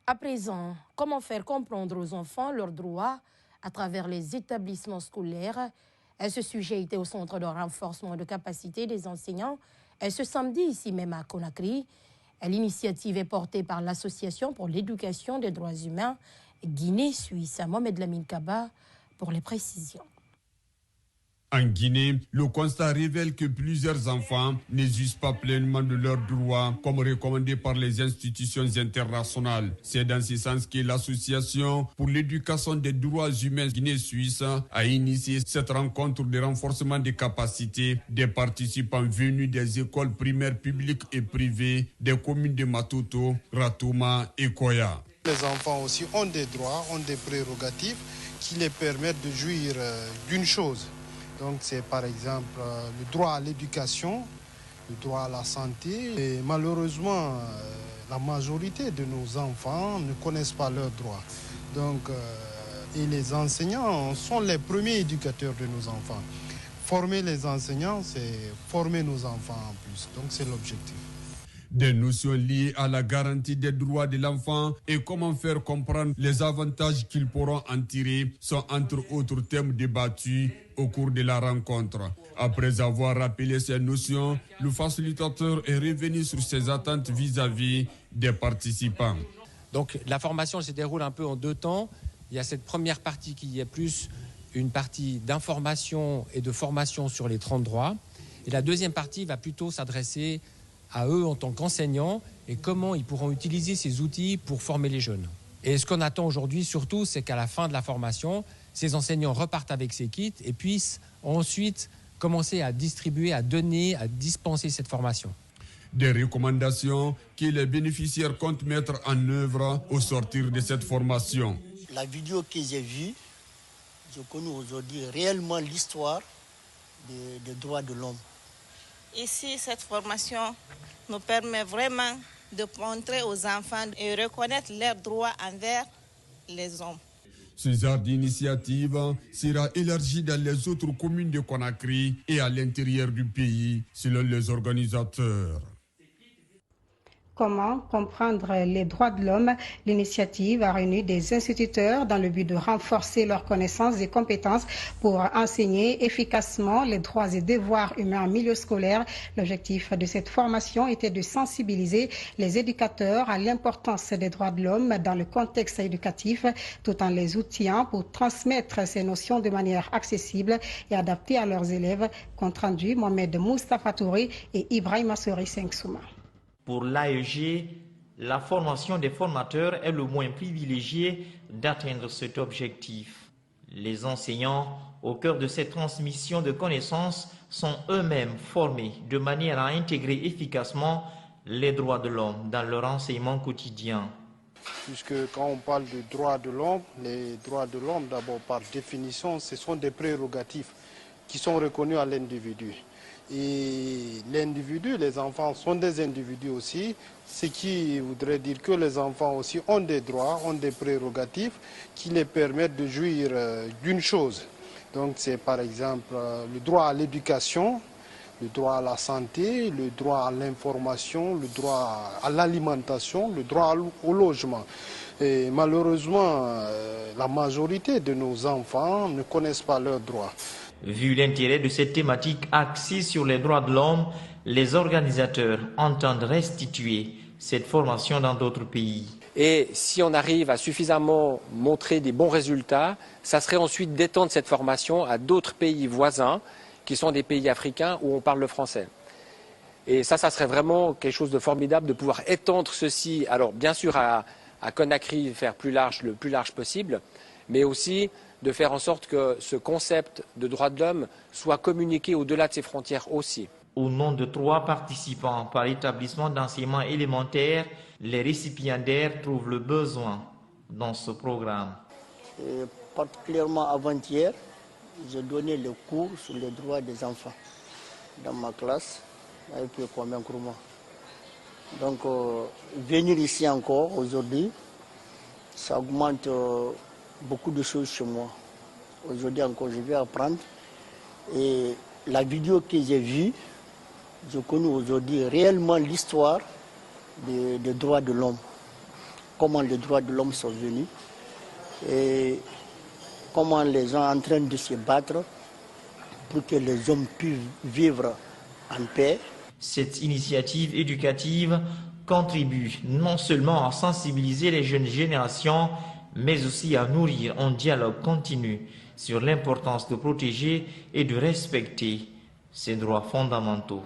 À présent, comment faire comprendre aux enfants leurs droits à travers les établissements scolaires? Ce sujet était au centre de renforcement de capacité des enseignants ce samedi, ici même à Conakry. L'initiative est portée par l'Association pour l'éducation des droits humains Guinée-Suisse. Mohamed Lamine Kaba pour les précisions. En Guinée, le constat révèle que plusieurs enfants n'usent pas pleinement de leurs droits, comme recommandé par les institutions internationales. C'est dans ce sens que l'Association pour l'éducation des droits humains Guinée-Suisse a initié cette rencontre de renforcement des capacités des participants venus des écoles primaires publiques et privées des communes de Matoto, Ratouma et Koya. Les enfants aussi ont des droits, ont des prérogatives qui les permettent de jouir d'une chose. Donc c'est par exemple le droit à l'éducation, le droit à la santé. Et malheureusement, la majorité de nos enfants ne connaissent pas leurs droits. Donc, et les enseignants sont les premiers éducateurs de nos enfants. Former les enseignants, c'est former nos enfants en plus. Donc c'est l'objectif. Des notions liées à la garantie des droits de l'enfant et comment faire comprendre les avantages qu'ils pourront en tirer sont entre autres thèmes débattus au cours de la rencontre. Après avoir rappelé ces notions, le facilitateur est revenu sur ses attentes vis-à-vis des participants. Donc la formation se déroule un peu en deux temps. Il y a cette première partie qui est plus une partie d'information et de formation sur les 30 droits. Et la deuxième partie va plutôt s'adresser à eux en tant qu'enseignants et comment ils pourront utiliser ces outils pour former les jeunes. Et ce qu'on attend aujourd'hui surtout, c'est qu'à la fin de la formation, ces enseignants repartent avec ces kits et puissent ensuite commencer à distribuer, à donner, à dispenser cette formation. Des recommandations que les bénéficiaires comptent mettre en œuvre au sortir de cette formation. La vidéo que j'ai vue, je connais aujourd'hui réellement l'histoire des droits de l'homme. Ici, cette formation nous permet vraiment de montrer aux enfants et reconnaître leurs droits envers les hommes. Ce genre d'initiative sera élargi dans les autres communes de Conakry et à l'intérieur du pays, selon les organisateurs. Comment comprendre les droits de l'homme? L'initiative a réuni des instituteurs dans le but de renforcer leurs connaissances et compétences pour enseigner efficacement les droits et devoirs humains en milieu scolaire. L'objectif de cette formation était de sensibiliser les éducateurs à l'importance des droits de l'homme dans le contexte éducatif, tout en les outillant pour transmettre ces notions de manière accessible et adaptée à leurs élèves. Compte rendu, Mohamed Moustapha Touré et Ibrahim Assori Sengsouma. Pour l'AEG, la formation des formateurs est le moyen privilégié d'atteindre cet objectif. Les enseignants, au cœur de cette transmission de connaissances, sont eux-mêmes formés de manière à intégrer efficacement les droits de l'homme dans leur enseignement quotidien. Puisque quand on parle de droits de l'homme, les droits de l'homme, d'abord par définition, ce sont des prérogatives qui sont reconnues à l'individu. Et l'individu, les enfants sont des individus aussi, ce qui voudrait dire que les enfants aussi ont des droits, ont des prérogatives qui les permettent de jouir d'une chose. Donc c'est par exemple le droit à l'éducation, le droit à la santé, le droit à l'information, le droit à l'alimentation, le droit au logement. Et malheureusement, la majorité de nos enfants ne connaissent pas leurs droits. Vu l'intérêt de cette thématique axée sur les droits de l'homme, les organisateurs entendent restituer cette formation dans d'autres pays. Et si on arrive à suffisamment montrer des bons résultats, ça serait ensuite d'étendre cette formation à d'autres pays voisins, qui sont des pays africains où on parle le français. Et ça serait vraiment quelque chose de formidable de pouvoir étendre ceci, alors bien sûr à Conakry, faire le plus large possible, mais aussi de faire en sorte que ce concept de droits de l'homme soit communiqué au-delà de ses frontières aussi. Au nom de 3 participants par établissement d'enseignement élémentaire, les récipiendaires trouvent le besoin dans ce programme. Et particulièrement avant-hier, j'ai donné le cours sur les droits des enfants dans ma classe avec le Kwame Nkrumah. Donc venir ici encore aujourd'hui, ça augmente beaucoup de choses chez moi. Aujourd'hui encore, je vais apprendre. Et la vidéo que j'ai vue, je connais aujourd'hui réellement l'histoire des droits de l'homme. comment les droits de l'homme sont venus et comment les gens sont en train de se battre pour que les hommes puissent vivre en paix. Cette initiative éducative contribue non seulement à sensibiliser les jeunes générations, mais aussi à nourrir un dialogue continu sur l'importance de protéger et de respecter ces droits fondamentaux.